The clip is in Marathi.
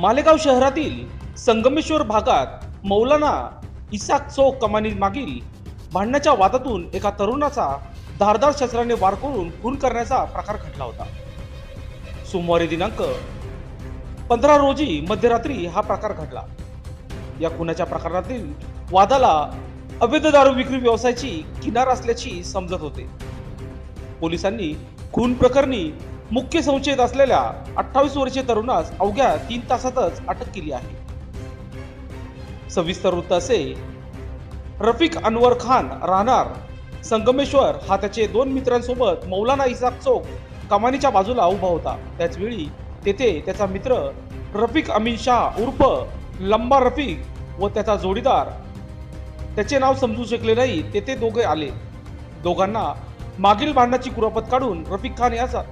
मालेगाव शहरातील संगमेश्वर भागात मौलाना इसाक चौक कमानी मागील भांडणाच्या वादातून एका तरुणाचा धारदार शस्त्राने वार करून खून करण्याचा प्रकार घडला होता। सोमवारी दिनांक 15 रोजी मध्यरात्री हा प्रकार घडला। या खुनाच्या प्रकरणातील वादाला अवैध दारू विक्री व्यवसायाची किनार असल्याची समजत होते। पोलिसांनी खून प्रकरणी मुख्य संशयित असलेल्या 28 वर्षीय तरुणास अवघ्या 3 तासातच अटक केली आहे। सविस्तर वृत्त असे, रफिक अनवर खान राहणार संगमेश्वर हा त्याचे 2 मित्रांसोबत मौलाना इसाक चौक कमानीच्या बाजूला उभा होता। त्याच वेळी तेथे त्याचा मित्र रफिक अमीन शाह उर्फ लंबा रफिक व त्याचा जोडीदार, त्याचे नाव समजू शकले नाही, तेथे दोघे आले। दोघांना मागील भांडणाची कुरापत काढून रफिक खान याचा